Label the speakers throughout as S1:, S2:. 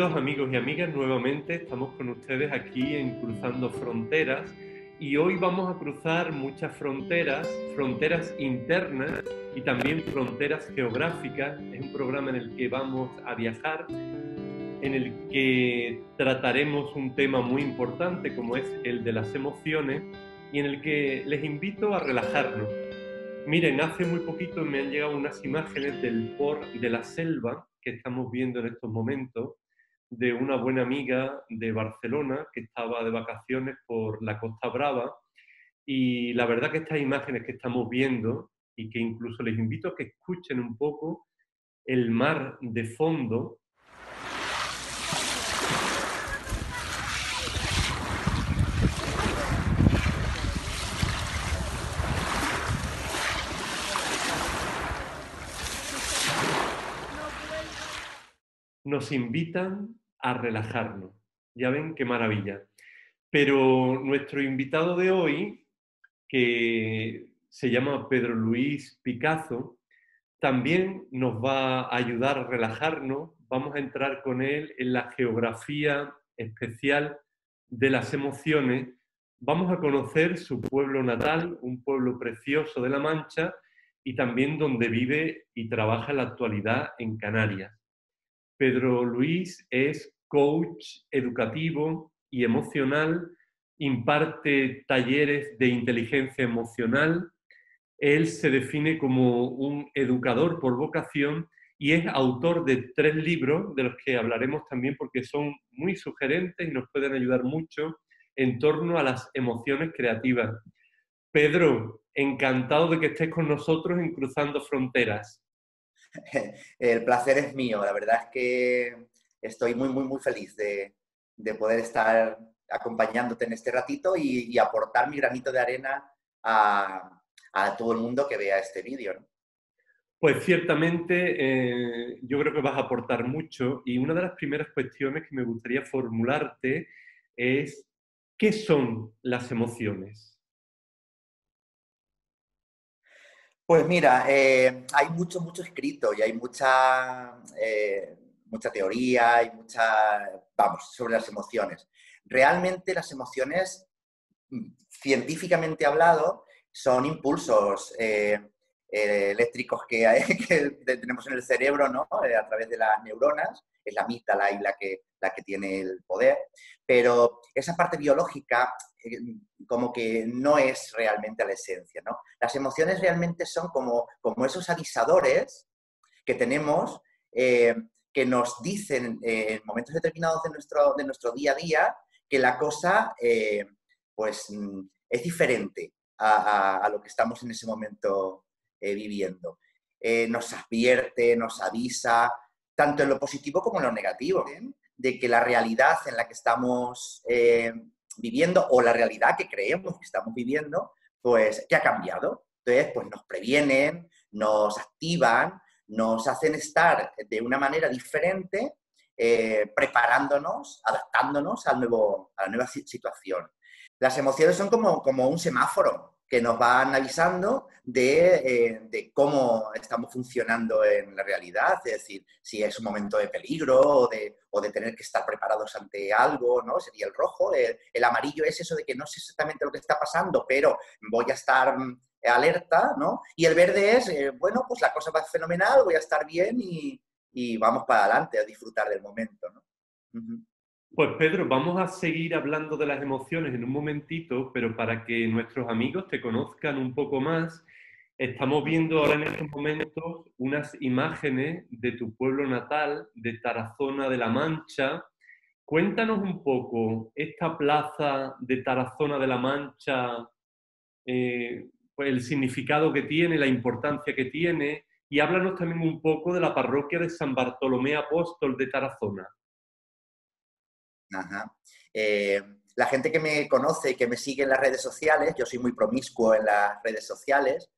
S1: Bienvenidos amigos y amigas, nuevamente estamos con ustedes aquí en Cruzando Fronteras y hoy vamos a cruzar muchas fronteras, fronteras internas y también fronteras geográficas. Es un programa en el que vamos a viajar, en el que trataremos un tema muy importante como es el de las emociones y en el que les invito a relajarnos. Miren, hace muy poquito me han llegado unas imágenes del Port de la Selva que estamos viendo en estos momentos, de una buena amiga de Barcelona que estaba de vacaciones por la Costa Brava. Y la verdad que estas imágenes que estamos viendo, y que incluso les invito a que escuchen un poco el mar de fondo, nos invitan a relajarnos. Ya ven qué maravilla. Pero nuestro invitado de hoy, que se llama Pedro Luis Picazo, también nos va a ayudar a relajarnos. Vamos a entrar con él en la geografía especial de las emociones. Vamos a conocer su pueblo natal, un pueblo precioso de La Mancha, y también donde vive y trabaja en la actualidad en Canarias. Pedro Luis es coach educativo y emocional, imparte talleres de inteligencia emocional. Él se define como un educador por vocación y es autor de 3 libros, de los que hablaremos también porque son muy sugerentes y nos pueden ayudar mucho en torno a las emociones creativas. Pedro, encantado de que estés con nosotros en Cruzando Fronteras.
S2: El placer es mío. La verdad es que estoy muy feliz de poder estar acompañándote en este ratito y aportar mi granito de arena a todo el mundo que vea este vídeo, ¿no?
S1: Pues ciertamente yo creo que vas a aportar mucho y una de las primeras cuestiones que me gustaría formularte es ¿qué son las emociones?
S2: Pues mira, hay mucho escrito y hay mucha teoría y vamos, sobre las emociones. Realmente las emociones, científicamente hablado, son impulsos eléctricos que tenemos en el cerebro, ¿no? A través de las neuronas, es la amígdala y la que tiene el poder, pero esa parte biológica como que no es realmente la esencia, ¿no? Las emociones realmente son como esos avisadores que tenemos que nos dicen en momentos determinados de nuestro día a día que la cosa pues es diferente a lo que estamos en ese momento viviendo. Nos advierte, nos avisa, tanto en lo positivo como en lo negativo, de que la realidad en la que estamos viviendo o la realidad que creemos que estamos viviendo, pues que ha cambiado. Entonces, pues nos previenen, nos activan, nos hacen estar de una manera diferente, preparándonos, adaptándonos a la nueva situación. Las emociones son como un semáforo que nos van avisando de cómo estamos funcionando en la realidad, es decir, si es un momento de peligro o de tener que estar preparados ante algo, ¿no? Sería el rojo. El amarillo es eso de que no sé exactamente lo que está pasando, pero voy a estar alerta, ¿no? Y el verde es, bueno, pues la cosa va fenomenal, voy a estar bien y vamos para adelante a disfrutar del momento, ¿no? Uh-huh.
S1: Pues Pedro, vamos a seguir hablando de las emociones en un momentito, pero para que nuestros amigos te conozcan un poco más, estamos viendo ahora en estos momentos unas imágenes de tu pueblo natal, de Tarazona de la Mancha. Cuéntanos un poco esta plaza de Tarazona de la Mancha, pues el significado que tiene, la importancia que tiene, y háblanos también un poco de la parroquia de San Bartolomé Apóstol de Tarazona.
S2: Ajá. La gente que me conoce y que me sigue en las redes sociales, yo soy muy promiscuo en las redes sociales,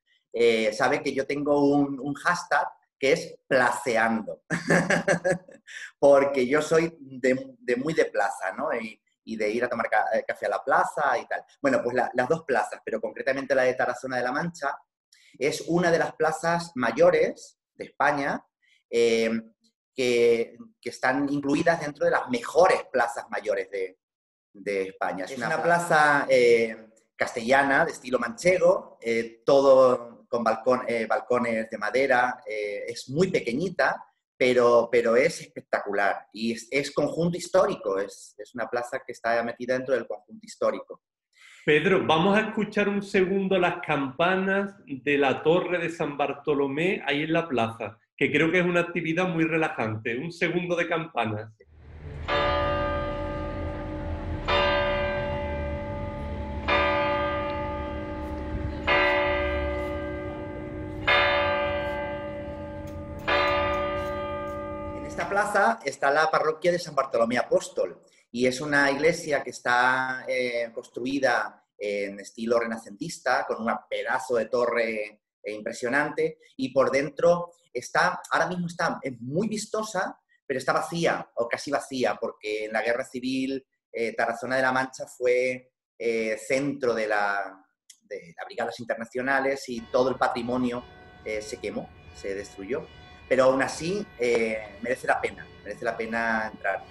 S2: sabe que yo tengo un hashtag que es placeando, porque yo soy muy de plaza, ¿no? Y de ir a tomar café a la plaza y tal. Bueno, pues las dos plazas, pero concretamente la de Tarazona de la Mancha, es una de las plazas mayores de España, que están incluidas dentro de las mejores plazas mayores de España. Es una plaza castellana, de estilo manchego, todo con balcones de madera, es muy pequeñita, pero es espectacular y es conjunto histórico, es una plaza que está metida dentro del conjunto histórico.
S1: Pedro, vamos a escuchar un segundo las campanas de la Torre de San Bartolomé ahí en la plaza, que creo que es una actividad muy relajante. Un segundo de campanas.
S2: En esta plaza está la parroquia de San Bartolomé Apóstol y es una iglesia que está construida en estilo renacentista, con un pedazo de torre impresionante, y por dentro ahora mismo es muy vistosa, pero está vacía o casi vacía, porque en la Guerra Civil Tarazona de la Mancha fue centro de las brigadas internacionales y todo el patrimonio se quemó, se destruyó. Pero aún así merece la pena entrar.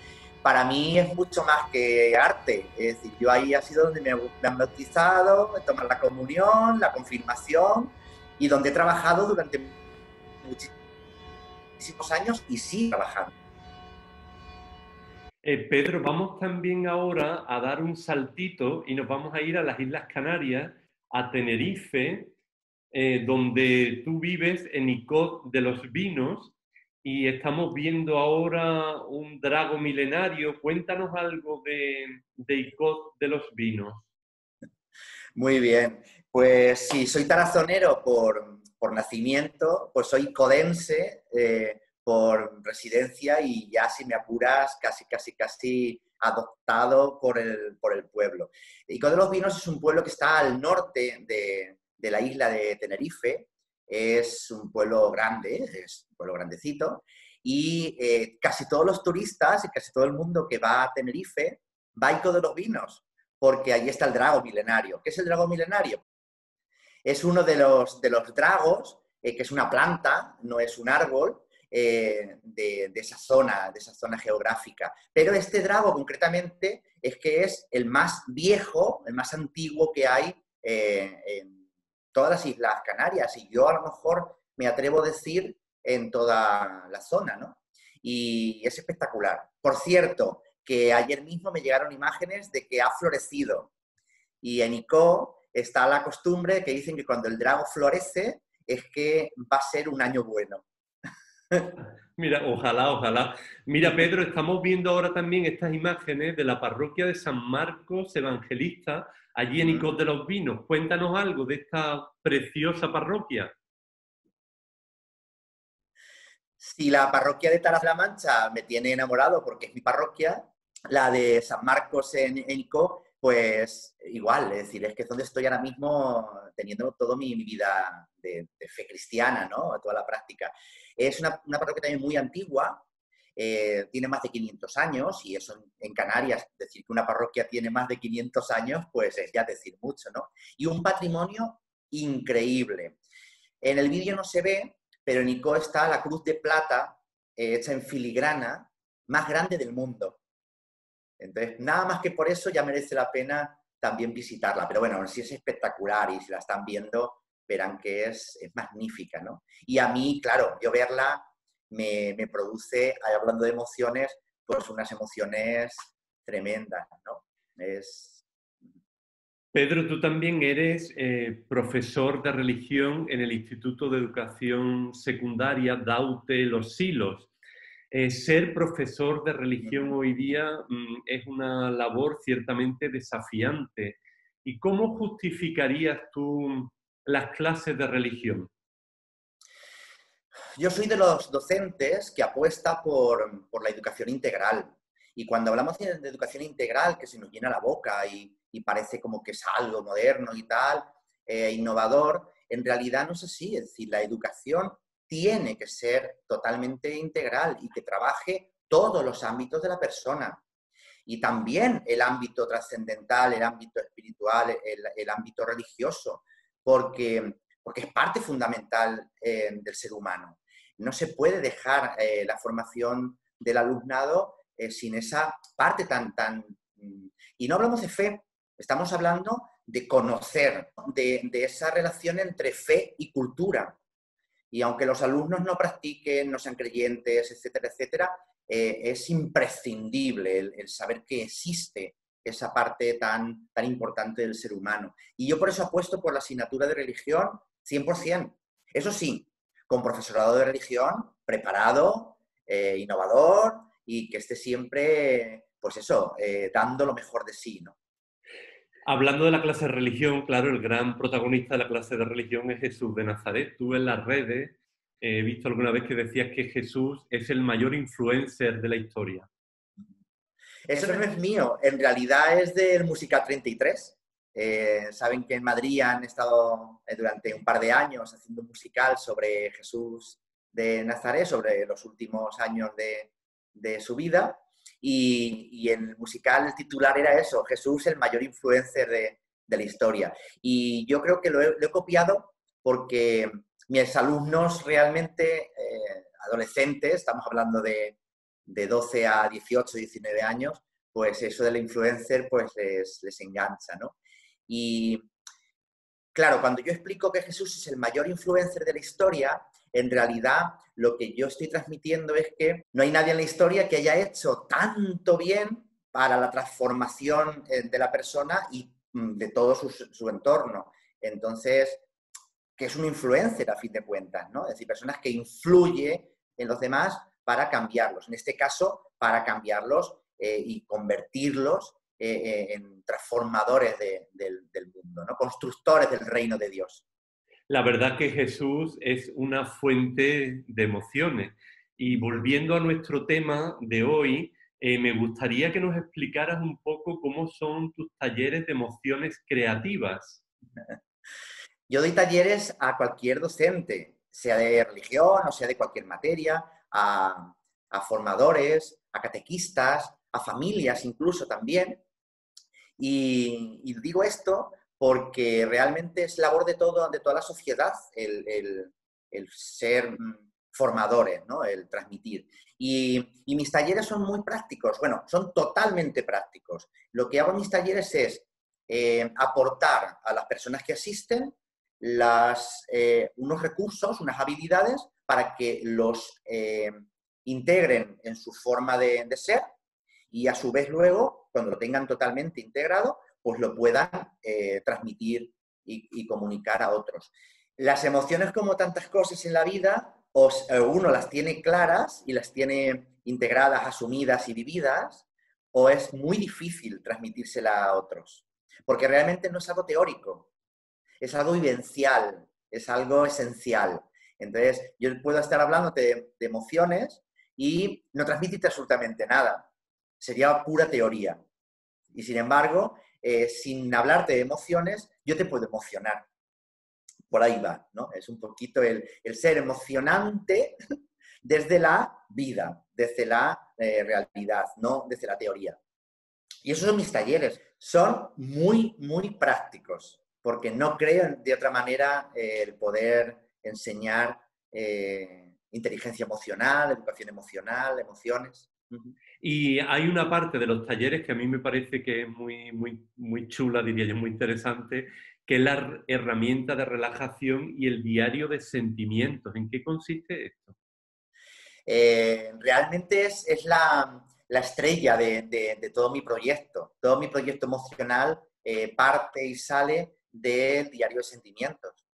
S2: Para mí es mucho más que arte, es decir, yo ahí ha sido donde me han bautizado, he tomado la comunión, la confirmación, y donde he trabajado durante muchísimos años y sigo trabajando.
S1: Pedro, vamos también ahora a dar un saltito y nos vamos a ir a las Islas Canarias, a Tenerife, donde tú vives en Icod de los Vinos, y estamos viendo ahora un drago milenario. Cuéntanos algo de Icod de los Vinos.
S2: Muy bien, pues sí, soy tarazonero por nacimiento, pues soy codense por residencia y ya, si me apuras, casi adoptado por el pueblo. Icod de los Vinos es un pueblo que está al norte de la isla de Tenerife, es un pueblo grande, es un pueblo grandecito, y casi todos los turistas y casi todo el mundo que va a Tenerife va a Icod de los Vinos, porque ahí está el drago milenario. ¿Qué es el drago milenario? Es uno de los dragos, que es una planta, no es un árbol, de esa zona geográfica. Pero este drago concretamente es que es el más viejo, el más antiguo que hay en todas las Islas Canarias, y yo a lo mejor me atrevo a decir en toda la zona, ¿no? Y es espectacular. Por cierto, que ayer mismo me llegaron imágenes de que ha florecido. Y en Icod está la costumbre que dicen que cuando el drago florece es que va a ser un año bueno.
S1: Mira, ojalá, ojalá. Mira, Pedro, estamos viendo ahora también estas imágenes de la parroquia de San Marcos Evangelista, allí en Icod de los Vinos. Cuéntanos algo de esta preciosa parroquia.
S2: Si la parroquia de Taraz de la Mancha me tiene enamorado porque es mi parroquia, la de San Marcos en Icod, pues igual, es decir, es que es donde estoy ahora mismo teniendo toda mi vida de fe cristiana, ¿no? Toda la práctica. Es una parroquia también muy antigua, tiene más de 500 años, y eso en Canarias, decir que una parroquia tiene más de 500 años, pues es ya decir mucho, ¿no? Y un patrimonio increíble. En el vídeo no se ve, pero en Icod está la cruz de plata hecha en filigrana más grande del mundo. Entonces, nada más que por eso ya merece la pena también visitarla. Pero bueno, sí es espectacular, y si la están viendo verán que es magnífica, ¿no? Y a mí, claro, yo verla me produce, hablando de emociones, pues unas emociones tremendas, ¿no?
S1: Pedro, tú también eres profesor de religión en el Instituto de Educación Secundaria Daute Los Silos. Ser profesor de religión hoy día es una labor ciertamente desafiante. ¿Y cómo justificarías tú las clases de religión?
S2: Yo soy de los docentes que apuesta por la educación integral. Y cuando hablamos de educación integral, que se nos llena la boca y parece como que es algo moderno y tal, innovador, en realidad no es así. Es decir, la educación tiene que ser totalmente integral y que trabaje todos los ámbitos de la persona. Y también el ámbito trascendental, el ámbito espiritual, el ámbito religioso, porque es parte fundamental del ser humano. no se puede dejar la formación del alumnado sin esa parte tan... Y no hablamos de fe, estamos hablando de conocer, de esa relación entre fe y cultura. Y aunque los alumnos no practiquen, no sean creyentes, etcétera, etcétera, es imprescindible el saber que existe esa parte tan importante del ser humano. Y yo por eso apuesto por la asignatura de religión 100%. Eso sí, con profesorado de religión preparado, innovador y que esté siempre, pues eso, dando lo mejor de sí, ¿no?
S1: Hablando de la clase de religión, claro, el gran protagonista de la clase de religión es Jesús de Nazaret. Tú en las redes he visto alguna vez que decías que Jesús es el mayor influencer de la historia.
S2: Eso no es mío, en realidad es del Música 33. Saben que en Madrid han estado durante un par de años haciendo un musical sobre Jesús de Nazaret, sobre los últimos años de su vida. Y en el musical el titular era eso, Jesús el mayor influencer de la historia. Y yo creo que lo he copiado porque mis alumnos realmente, adolescentes, estamos hablando de 12 a 18, 19 años, pues eso del influencer pues les engancha, ¿no? Y claro, cuando yo explico que Jesús es el mayor influencer de la historia, en realidad lo que yo estoy transmitiendo es que no hay nadie en la historia que haya hecho tanto bien para la transformación de la persona y de todo su entorno. Entonces, que es un influencer a fin de cuentas, ¿no? Es decir, personas que influyen en los demás para cambiarlos. En este caso, para cambiarlos y convertirlos en transformadores del mundo, ¿no? Constructores del reino de Dios.
S1: La verdad que Jesús es una fuente de emociones. Y volviendo a nuestro tema de hoy, me gustaría que nos explicaras un poco cómo son tus talleres de emociones creativas.
S2: Yo doy talleres a cualquier docente, sea de religión o sea de cualquier materia, a formadores, a catequistas, a familias incluso también. Y digo esto porque realmente es labor de toda la sociedad el ser formadores, ¿no? El transmitir. Y mis talleres son muy prácticos, bueno, son totalmente prácticos. Lo que hago en mis talleres es aportar a las personas que asisten unos recursos, unas habilidades para que los integren en su forma de ser y a su vez luego, cuando lo tengan totalmente integrado, pues lo puedan transmitir y comunicar a otros. Las emociones, como tantas cosas en la vida, uno las tiene claras y las tiene integradas, asumidas y vividas, o es muy difícil transmitírsela a otros. Porque realmente no es algo teórico, es algo vivencial, es algo esencial. Entonces, yo puedo estar hablando de emociones y no transmitirte absolutamente nada. Sería pura teoría. Y sin embargo, sin hablarte de emociones, yo te puedo emocionar. Por ahí va, ¿no? Es un poquito el ser emocionante desde la vida, desde la realidad, no desde la teoría. Y esos son mis talleres. Son muy, muy prácticos, porque no creo de otra manera el poder enseñar inteligencia emocional, educación emocional, emociones.
S1: Y hay una parte de los talleres que a mí me parece que es muy, muy, muy chula, diría yo, muy interesante, que es la herramienta de relajación y el diario de sentimientos. ¿En qué consiste esto?
S2: Realmente es la estrella de todo mi proyecto. Todo mi proyecto emocional parte y sale del diario de sentimientos.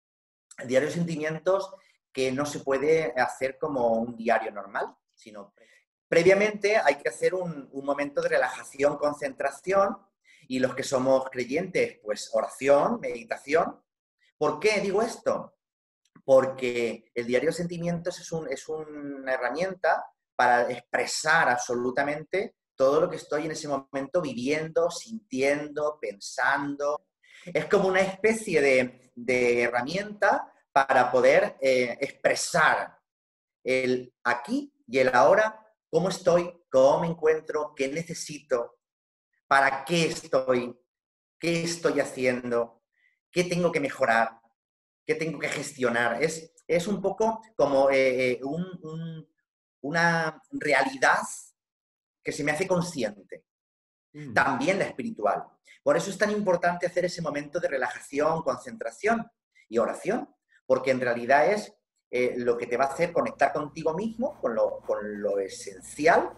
S2: El diario de sentimientos que no se puede hacer como un diario normal, sino previamente hay que hacer un momento de relajación, concentración, y los que somos creyentes, pues oración, meditación. ¿Por qué digo esto? Porque el diario de sentimientos es una herramienta para expresar absolutamente todo lo que estoy en ese momento viviendo, sintiendo, pensando. Es como una especie de herramienta para poder expresar el aquí y el ahora, cómo estoy, cómo me encuentro, qué necesito, para qué estoy haciendo, qué tengo que mejorar, qué tengo que gestionar. es un poco como una realidad que se me hace consciente. También la espiritual. Por eso es tan importante hacer ese momento de relajación, concentración y oración, porque en realidad es lo que te va a hacer conectar contigo mismo, con lo esencial,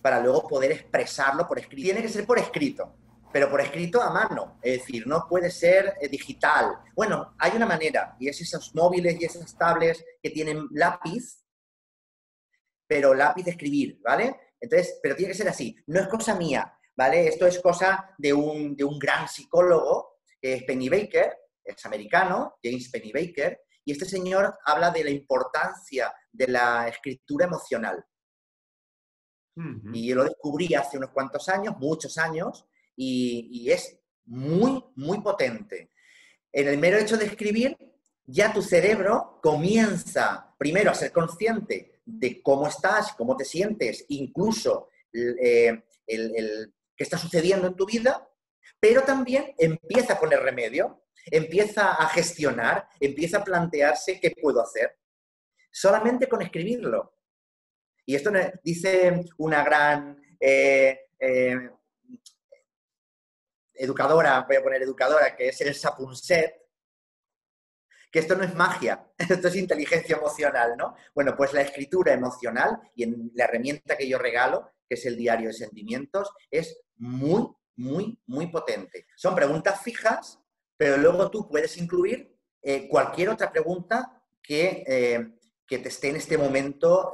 S2: para luego poder expresarlo por escrito. Tiene que ser por escrito, pero por escrito a mano, es decir, no puede ser digital. Bueno, hay una manera, y es esos móviles y esas tablets que tienen lápiz, pero lápiz de escribir, ¿vale? Entonces, pero tiene que ser así, no es cosa mía, ¿vale? Esto es cosa de un gran psicólogo, que es Pennybaker, es americano, James Pennybaker, y este señor habla de la importancia de la escritura emocional. Y yo lo descubrí hace unos cuantos años, muchos años, y es muy, muy potente. En el mero hecho de escribir, ya tu cerebro comienza primero a ser consciente de cómo estás, cómo te sientes, incluso qué está sucediendo en tu vida, pero también empieza a poner remedio, empieza a gestionar, empieza a plantearse qué puedo hacer. Solamente con escribirlo. Y esto dice una gran educadora, voy a poner educadora, que es Elsa Punset, que esto no es magia, esto es inteligencia emocional, ¿no? Bueno, pues la escritura emocional y en la herramienta que yo regalo, que es el diario de sentimientos, es muy, muy, muy potente. Son preguntas fijas, pero luego tú puedes incluir cualquier otra pregunta que te esté en este momento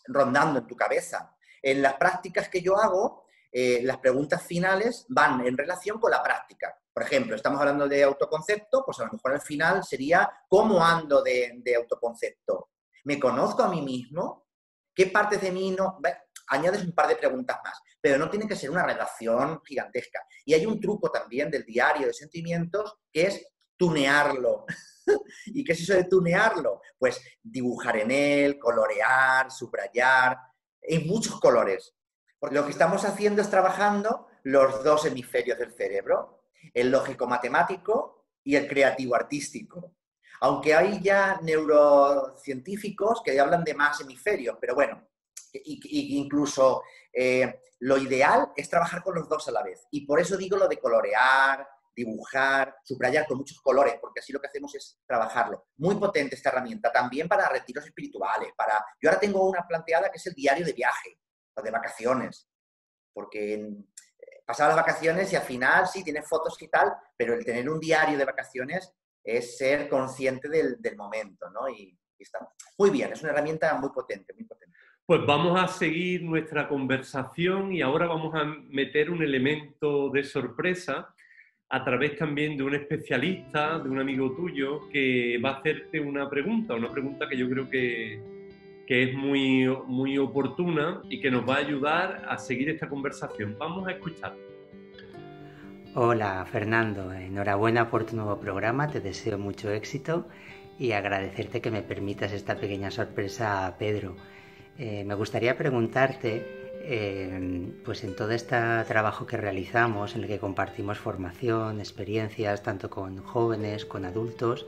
S2: rondando en tu cabeza. En las prácticas que yo hago, las preguntas finales van en relación con la práctica. Por ejemplo, estamos hablando de autoconcepto, pues a lo mejor al final sería ¿cómo ando de autoconcepto? ¿Me conozco a mí mismo? ¿Qué partes de mí no...? Añades un par de preguntas más, pero no tiene que ser una redacción gigantesca. Y hay un truco también del diario de sentimientos que es tunearlo. ¿Y qué es eso de tunearlo? Pues dibujar en él, colorear, subrayar, en muchos colores. Porque lo que estamos haciendo es trabajando los dos hemisferios del cerebro, el lógico-matemático y el creativo-artístico. Aunque hay ya neurocientíficos que hablan de más hemisferios, pero bueno, incluso lo ideal es trabajar con los dos a la vez. Y por eso digo lo de colorear, dibujar, subrayar con muchos colores, porque así lo que hacemos es trabajarlo. Muy potente esta herramienta, también para retiros espirituales. Yo ahora tengo una planteada que es el diario de viaje, o de vacaciones, porque pasaba las vacaciones y al final sí, tienes fotos y tal, pero el tener un diario de vacaciones es ser consciente del momento, ¿no? Y está muy bien, es una herramienta muy potente, muy potente.
S1: Pues vamos a seguir nuestra conversación y ahora vamos a meter un elemento de sorpresa a través también de un especialista, de un amigo tuyo, que va a hacerte una pregunta que yo creo que es muy, muy oportuna y que nos va a ayudar a seguir esta conversación. Vamos a escuchar.
S3: Hola Fernando, enhorabuena por tu nuevo programa, te deseo mucho éxito y agradecerte que me permitas esta pequeña sorpresa a Pedro. Me gustaría preguntarte, pues en todo este trabajo que realizamos, en el que compartimos formación, experiencias, tanto con jóvenes, con adultos,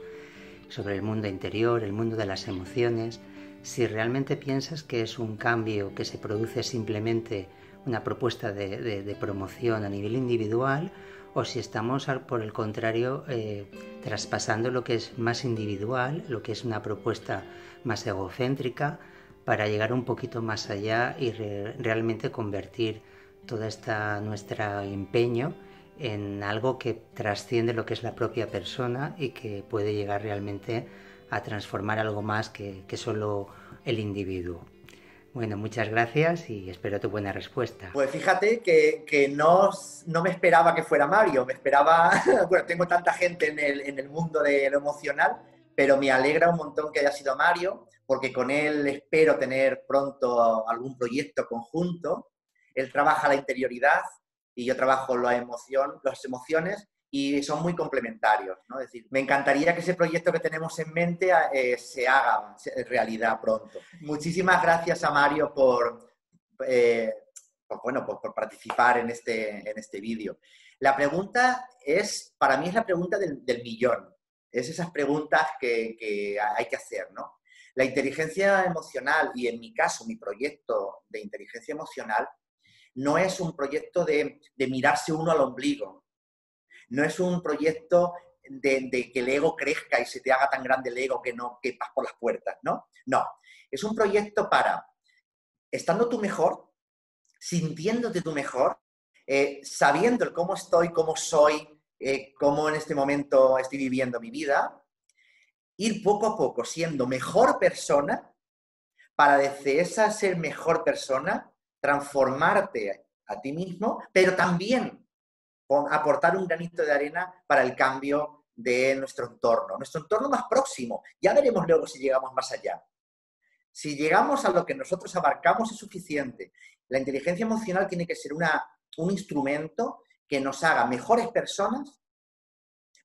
S3: sobre el mundo interior, el mundo de las emociones, si realmente piensas que es un cambio que se produce simplemente una propuesta de promoción a nivel individual, o si estamos por el contrario traspasando lo que es más individual, lo que es una propuesta más egocéntrica, para llegar un poquito más allá y realmente convertir todo nuestro empeño en algo que trasciende lo que es la propia persona y que puede llegar realmente a transformar algo más que solo el individuo. Bueno, muchas gracias y espero tu buena respuesta.
S2: Pues fíjate que no me esperaba que fuera Mario, me esperaba, bueno, tengo tanta gente en el mundo de lo emocional, pero me alegra un montón que haya sido Mario, porque con él espero tener pronto algún proyecto conjunto. Él trabaja la interioridad y yo trabajo las emociones y son muy complementarios, ¿no? Es decir, me encantaría que ese proyecto que tenemos en mente se haga realidad pronto. Muchísimas gracias a Mario por participar en este vídeo. La pregunta para mí es la pregunta del millón. Es esas preguntas que hay que hacer, ¿no? La inteligencia emocional, y en mi caso, mi proyecto de inteligencia emocional, no es un proyecto de mirarse uno al ombligo. No es un proyecto de que el ego crezca y se te haga tan grande el ego que no quepas por las puertas, ¿no? No. Es un proyecto para, estando tú mejor, sintiéndote tú mejor, sabiendo el cómo estoy, cómo soy, cómo en este momento estoy viviendo mi vida, ir poco a poco siendo mejor persona para desde esa ser mejor persona transformarte a ti mismo, pero también aportar un granito de arena para el cambio de nuestro entorno más próximo. Ya veremos luego si llegamos más allá. Si llegamos a lo que nosotros abarcamos es suficiente. La inteligencia emocional tiene que ser un instrumento que nos haga mejores personas,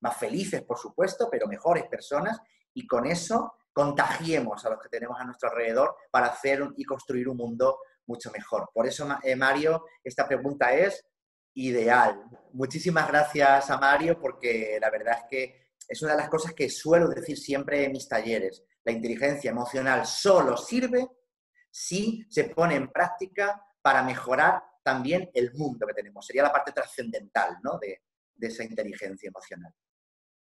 S2: más felices, por supuesto, pero mejores personas, y con eso contagiemos a los que tenemos a nuestro alrededor para hacer y construir un mundo mucho mejor. Por eso, Mario, esta pregunta es ideal. Muchísimas gracias a Mario, porque la verdad es que es una de las cosas que suelo decir siempre en mis talleres. La inteligencia emocional solo sirve si se pone en práctica para mejorar también el mundo que tenemos. Sería la parte trascendental, ¿no?, de esa inteligencia emocional.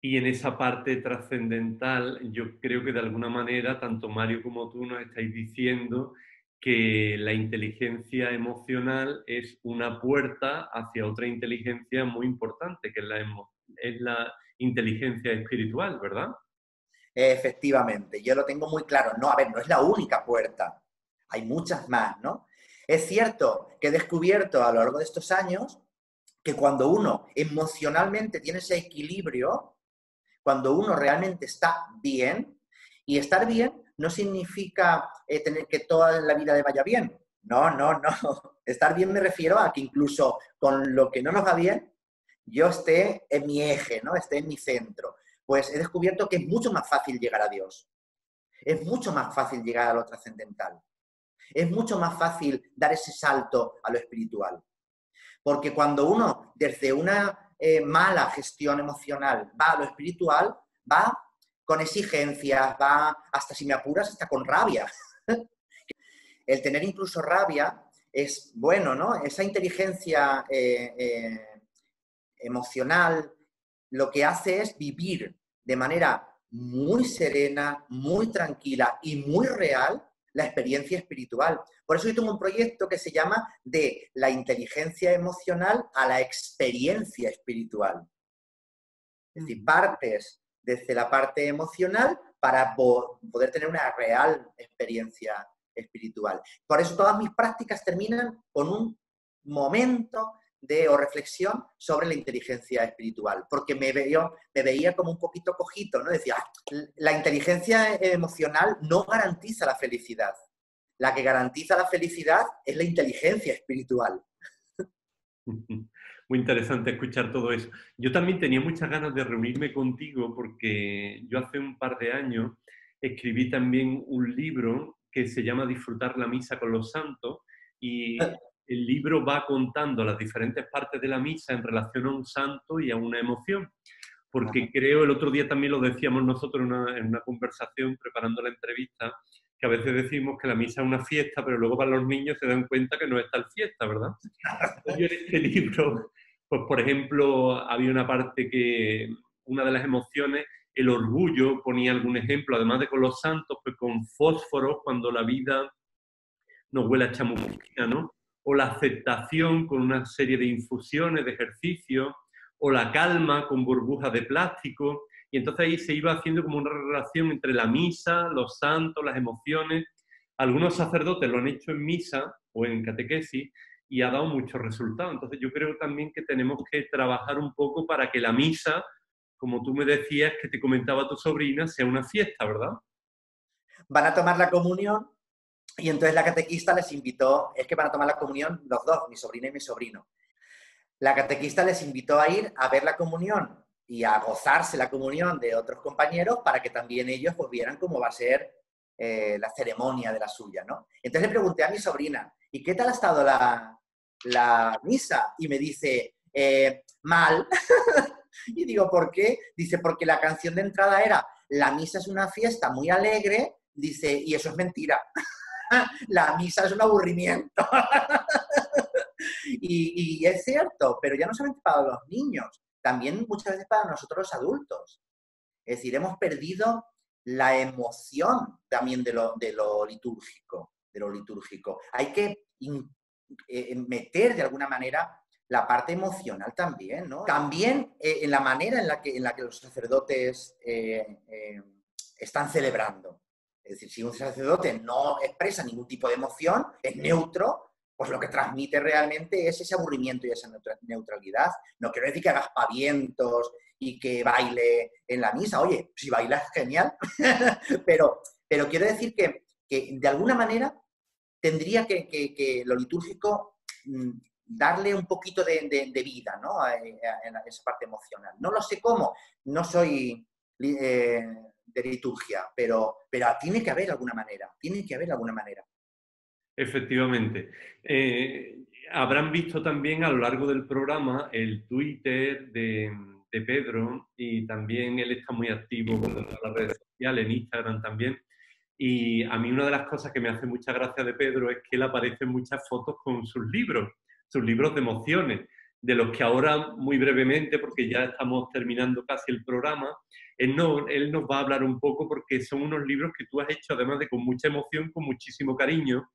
S1: Y en esa parte trascendental, yo creo que de alguna manera, tanto Mario como tú nos estáis diciendo que la inteligencia emocional es una puerta hacia otra inteligencia muy importante, que es la inteligencia espiritual, ¿verdad?
S2: Efectivamente, yo lo tengo muy claro. No, a ver, no es la única puerta. Hay muchas más, ¿no? Es cierto que he descubierto a lo largo de estos años que cuando uno emocionalmente tiene ese equilibrio, cuando uno realmente está bien, y estar bien no significa tener que toda la vida le vaya bien. No, no, no. Estar bien me refiero a que incluso con lo que no nos va bien, yo esté en mi eje, ¿no? Esté en mi centro. Pues he descubierto que es mucho más fácil llegar a Dios. Es mucho más fácil llegar a lo trascendental. Es mucho más fácil dar ese salto a lo espiritual. Porque cuando uno, desde una mala gestión emocional, va a lo espiritual, va con exigencias, va, hasta si me apuras, hasta con rabia. El tener incluso rabia es bueno, ¿no? Esa inteligencia emocional lo que hace es vivir de manera muy serena, muy tranquila y muy real la experiencia espiritual. Por eso yo tengo un proyecto que se llama de la inteligencia emocional a la experiencia espiritual. Es decir, partes desde la parte emocional para poder tener una real experiencia espiritual. Por eso todas mis prácticas terminan con un momento o reflexión sobre la inteligencia espiritual, porque me veía como un poquito cojito, ¿no? Decía, la inteligencia emocional no garantiza la felicidad. La que garantiza la felicidad es la inteligencia espiritual.
S1: Muy interesante escuchar todo eso. Yo también tenía muchas ganas de reunirme contigo porque yo hace un par de años escribí también un libro que se llama Disfrutar la misa con los santos, y el libro va contando las diferentes partes de la misa en relación a un santo y a una emoción. Porque creo, el otro día también lo decíamos nosotros en una conversación preparando la entrevista, que a veces decimos que la misa es una fiesta, pero luego para los niños se dan cuenta que no es tal fiesta, ¿verdad? Yo en este libro, pues por ejemplo, había una parte que, una de las emociones, el orgullo, ponía algún ejemplo, además de con los santos, pues con fósforos cuando la vida nos huele a chamusquina, ¿no? O la aceptación con una serie de infusiones, de ejercicios, o la calma con burbujas de plástico. Y entonces ahí se iba haciendo como una relación entre la misa, los santos, las emociones. Algunos sacerdotes lo han hecho en misa o en catequesis y ha dado muchos resultados. Entonces yo creo también que tenemos que trabajar un poco para que la misa, como tú me decías, que te comentaba tu sobrina, sea una fiesta, ¿verdad?
S2: Van a tomar la comunión y entonces la catequista les invitó, es que van a tomar la comunión los dos, mi sobrina y mi sobrino. La catequista les invitó a ir a ver la comunión y a gozarse la comunión de otros compañeros para que también ellos pues vieran cómo va a ser la ceremonia de la suya, ¿no? Entonces le pregunté a mi sobrina, ¿y qué tal ha estado la misa? Y me dice, mal, Y digo, ¿por qué? Dice, porque la canción de entrada era la misa es una fiesta muy alegre, dice, y eso es mentira. La misa es un aburrimiento. Y es cierto, pero ya no solamente para los niños, también muchas veces para nosotros los adultos. Es decir, hemos perdido la emoción también de lo litúrgico, Hay que meter de alguna manera la parte emocional también, ¿no? También en la manera en la que los sacerdotes están celebrando. Es decir, si un sacerdote no expresa ningún tipo de emoción, es neutro, pues lo que transmite realmente es ese aburrimiento y esa neutralidad. No quiero decir que haga aspavientos y que baile en la misa. Oye, si baila es genial, pero quiero decir que de alguna manera tendría que lo litúrgico darle un poquito de vida, ¿no? a esa parte emocional. No lo sé cómo, no soy de liturgia, pero tiene que haber alguna manera,
S1: Efectivamente. Habrán visto también a lo largo del programa el Twitter de Pedro, y también él está muy activo en las redes sociales, en Instagram también. Y a mí una de las cosas que me hace mucha gracia de Pedro es que él aparece en muchas fotos con sus libros de emociones, de los que ahora muy brevemente, porque ya estamos terminando casi el programa, él nos va a hablar un poco, porque son unos libros que tú has hecho además de con mucha emoción, con muchísimo cariño.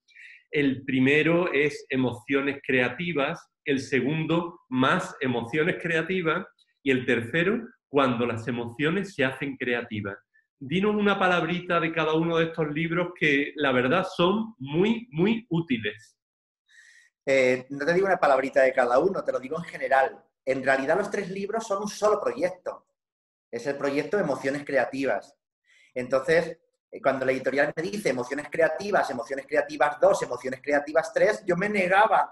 S1: El primero es Emociones Creativas, el segundo Más Emociones Creativas y el tercero Cuando las emociones se hacen creativas. Dinos una palabrita de cada uno de estos libros que la verdad son muy, muy útiles.
S2: No te digo una palabrita de cada uno, te lo digo en general. En realidad los 3 libros son un solo proyecto. Es el proyecto Emociones Creativas. Entonces, cuando la editorial me dice Emociones Creativas 2, Emociones Creativas 3, yo me negaba.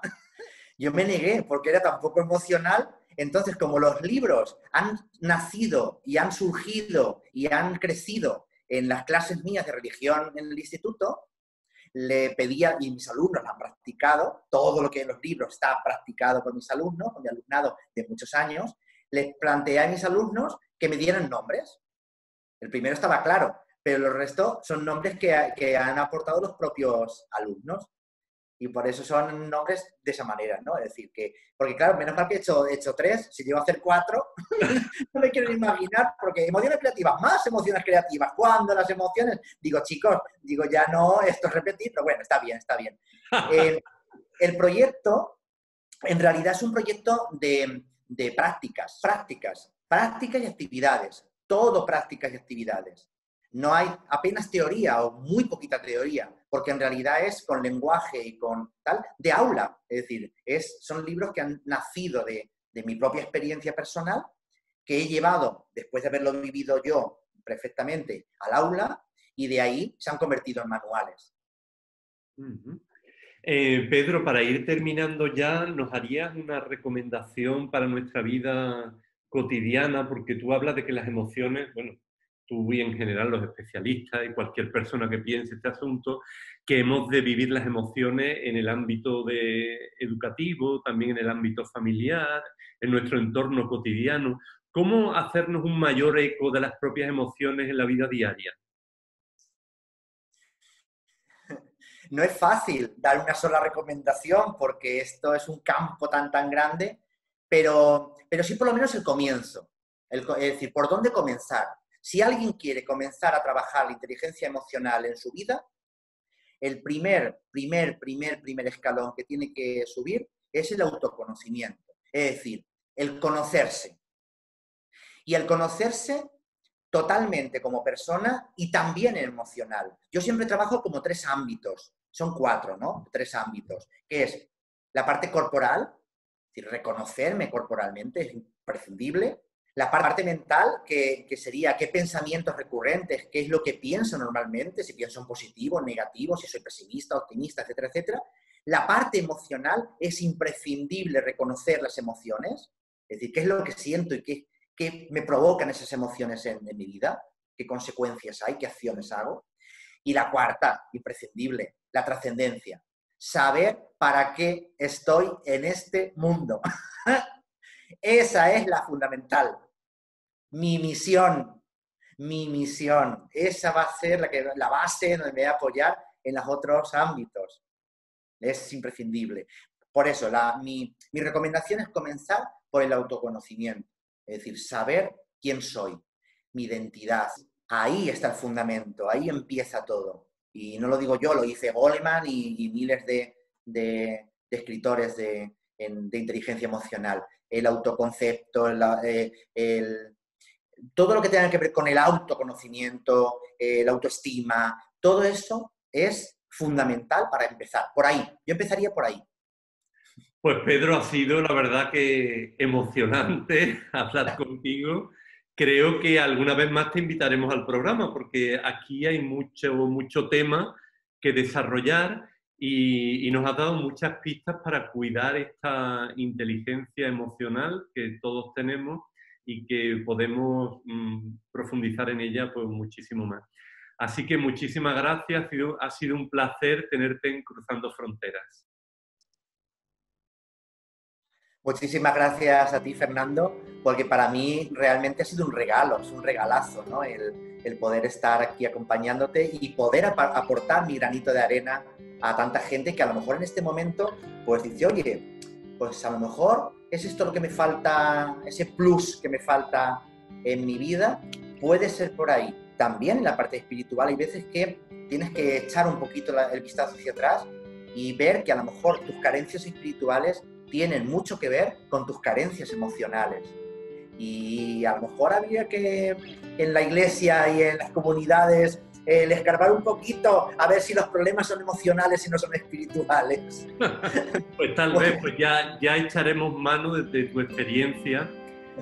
S2: Yo me negué porque era tan poco emocional. Entonces, como los libros han nacido y han surgido y han crecido en las clases mías de religión en el instituto, le pedía, y mis alumnos lo han practicado, todo lo que en los libros está practicado por mis alumnos, por mi alumnado de muchos años, les planteé a mis alumnos que me dieran nombres. El primero estaba claro, pero el resto son nombres que han aportado los propios alumnos. Y por eso son nombres de esa manera, ¿no? Es decir, porque claro, menos mal que he hecho 3, si llego a hacer 4, no me quiero ni imaginar, porque emociones creativas, más emociones creativas, ¿cuándo las emociones? Digo, chicos, ya no, esto es repetir, pero bueno, está bien. El proyecto, en realidad es un proyecto de prácticas y actividades, todo prácticas y actividades. No hay apenas teoría o muy poquita teoría, porque en realidad es con lenguaje y con tal, de aula. Es decir, son libros que han nacido de mi propia experiencia personal, que he llevado, después de haberlo vivido yo perfectamente, al aula, y de ahí se han convertido en manuales.
S1: Pedro, para ir terminando ya, ¿nos harías una recomendación para nuestra vida cotidiana? Porque tú hablas de que las emociones, bueno, tú y en general los especialistas y cualquier persona que piense este asunto, que hemos de vivir las emociones en el ámbito educativo, también en el ámbito familiar, en nuestro entorno cotidiano. ¿Cómo hacernos un mayor eco de las propias emociones en la vida diaria?
S2: No es fácil dar una sola recomendación porque esto es un campo tan grande, pero sí por lo menos el comienzo. Es decir, ¿por dónde comenzar? Si alguien quiere comenzar a trabajar la inteligencia emocional en su vida, el primer escalón que tiene que subir es el autoconocimiento. Es decir, el conocerse. Y el conocerse totalmente como persona y también emocional. Yo siempre trabajo como 3 ámbitos. Son 4, ¿no? 3 ámbitos. Que es la parte corporal, es decir, reconocerme corporalmente es imprescindible. La parte mental, que sería qué pensamientos recurrentes, qué es lo que pienso normalmente, si pienso en positivo, en negativo, si soy pesimista, optimista, etcétera, etcétera. La parte emocional es imprescindible reconocer las emociones, es decir, qué es lo que siento y qué me provocan esas emociones en mi vida, qué consecuencias hay, qué acciones hago. Y la cuarta, imprescindible, la trascendencia. Saber para qué estoy en este mundo. Esa es la fundamental. mi misión, esa va a ser la base donde me voy a apoyar en los otros ámbitos. Es imprescindible. Por eso, mi recomendación es comenzar por el autoconocimiento, es decir, saber quién soy, mi identidad. Ahí está el fundamento, ahí empieza todo. Y no lo digo yo, lo dice Goleman y miles de escritores de inteligencia emocional. El autoconcepto, todo lo que tenga que ver con el autoconocimiento, la autoestima, todo eso es fundamental para empezar. Por ahí, yo empezaría por ahí.
S1: Pues Pedro, ha sido la verdad que emocionante hablar contigo. Creo que alguna vez más te invitaremos al programa porque aquí hay mucho tema que desarrollar y nos has dado muchas pistas para cuidar esta inteligencia emocional que todos tenemos y que podemos profundizar en ella pues muchísimo más. Así que muchísimas gracias, ha sido un placer tenerte en Cruzando Fronteras.
S2: Muchísimas gracias a ti, Fernando, porque para mí realmente ha sido un regalo, es un regalazo, ¿no? El poder estar aquí acompañándote y poder aportar mi granito de arena a tanta gente que a lo mejor en este momento pues dice, oye, pues a lo mejor es esto lo que me falta, ese plus que me falta en mi vida, puede ser por ahí. También en la parte espiritual hay veces que tienes que echar un poquito el vistazo hacia atrás y ver que a lo mejor tus carencias espirituales tienen mucho que ver con tus carencias emocionales. Y a lo mejor habría que en la iglesia y en las comunidades escarbar un poquito a ver si los problemas son emocionales y no son espirituales.
S1: Pues tal vez pues ya echaremos mano de tu experiencia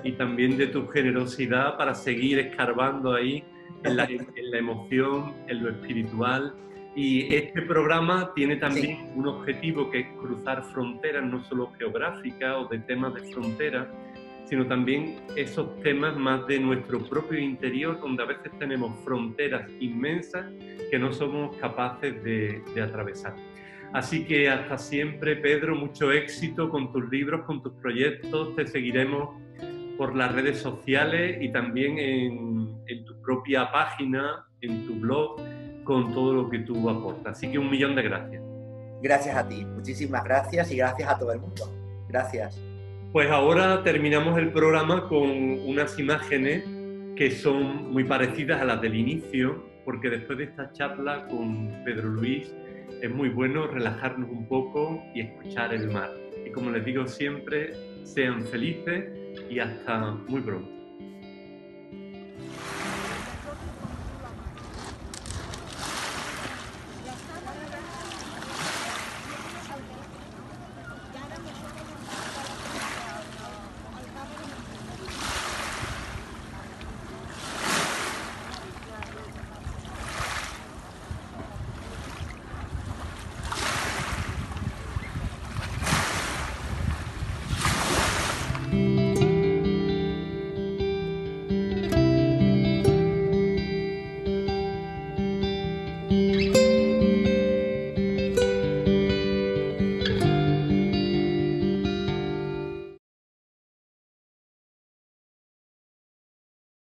S1: y también de tu generosidad para seguir escarbando ahí en la emoción, en lo espiritual. Y este programa tiene también un objetivo que es cruzar fronteras, no solo geográficas o de temas de frontera, sino también esos temas más de nuestro propio interior, donde a veces tenemos fronteras inmensas que no somos capaces de atravesar. Así que hasta siempre, Pedro, mucho éxito con tus libros, con tus proyectos. Te seguiremos por las redes sociales y también en tu propia página, en tu blog, con todo lo que tú aportas. Así que 1.000.000 de gracias.
S2: Gracias a ti, muchísimas gracias y gracias a todo el mundo. Gracias.
S1: Pues ahora terminamos el programa con unas imágenes que son muy parecidas a las del inicio, porque después de esta charla con Pedro Luis es muy bueno relajarnos un poco y escuchar el mar. Y como les digo siempre, sean felices y hasta muy pronto.